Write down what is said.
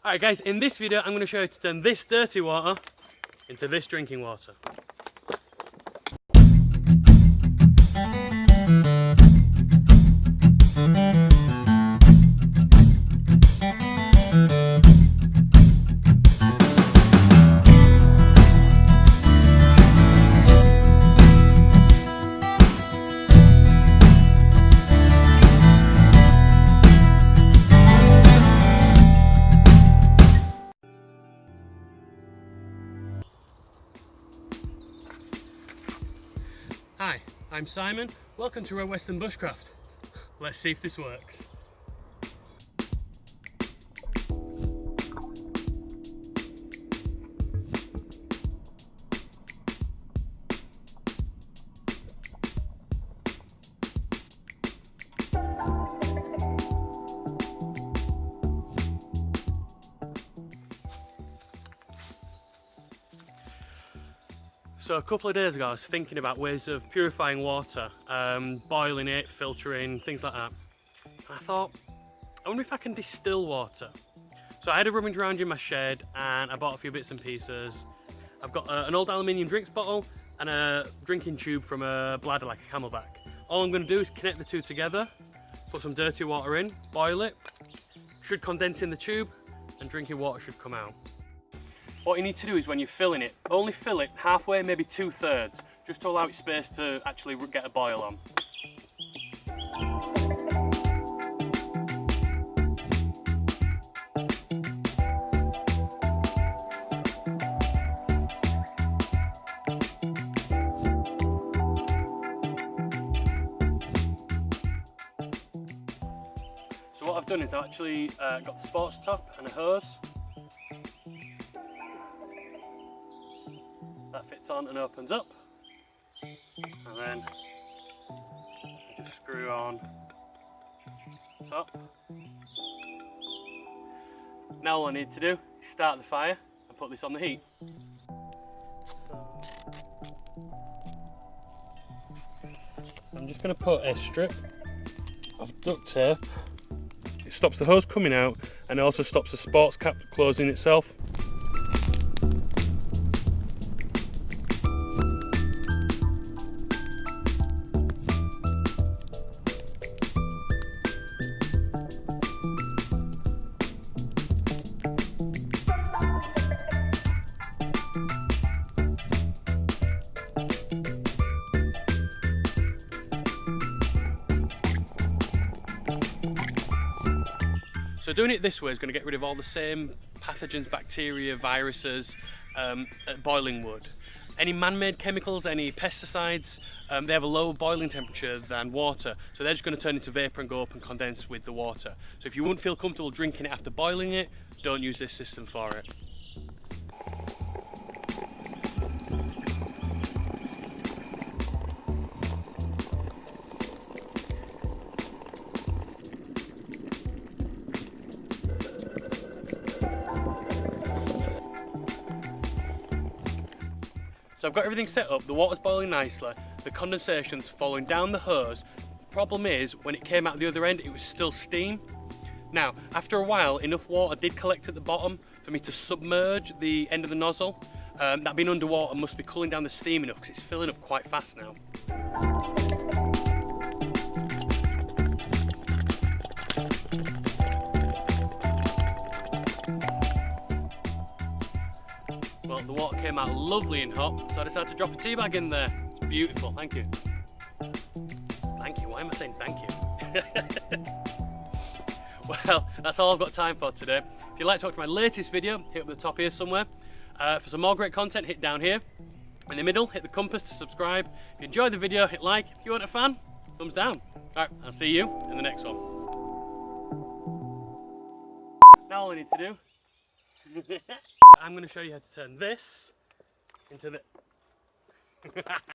Alright guys, in this video I'm going to show you how to turn this dirty water into this drinking water. Hi, I'm Simon. Welcome to RedWeston Bushcraft. Let's see if this works. So a couple of days ago I was thinking about ways of purifying water, boiling it, filtering, things like that. And I thought, I wonder if I can distill water. So I had a rummage around in my shed and I bought a few bits and pieces. I've got an old aluminium drinks bottle and a drinking tube from a bladder like a camelback. All I'm going to do is connect the two together, put some dirty water in, boil it, should condense in the tube and drinking water should come out. What you need to do is when you're filling it, only fill it halfway, maybe 2/3, just to allow it space to actually get a boil on. So what I've done is I've actually got the sports top and a hose. That fits on and opens up, and then just screw on top. Now all I need to do is start the fire and put this on the heat. So I'm just going to put a strip of duct tape. It stops the hose coming out and also stops the sports cap closing itself. So doing it this way is going to get rid of all the same pathogens, bacteria, viruses at boiling wood. Any man-made chemicals, any pesticides, they have a lower boiling temperature than water, so they're just going to turn into vapour and go up and condense with the water. So if you wouldn't feel comfortable drinking it after boiling it, don't use this system for it. So I've got everything set up, the water's boiling nicely, the condensation's falling down the hose. The problem is, when it came out the other end, it was still steam. Now, after a while, enough water did collect at the bottom for me to submerge the end of the nozzle. That being underwater must be cooling down the steam enough because it's filling up quite fast now. Well, the water came out lovely and hot, so I decided to drop a tea bag in there. It's beautiful, thank you. Thank you, why am I saying thank you? Well, that's all I've got time for today. If you'd like to watch my latest video, hit up the top here somewhere. For some more great content, hit down here. In the middle, hit the compass to subscribe. If you enjoyed the video, hit like. If you weren't a fan, thumbs down. Alright, I'll see you in the next one. Now all I need to do I'm going to show you how to turn this into the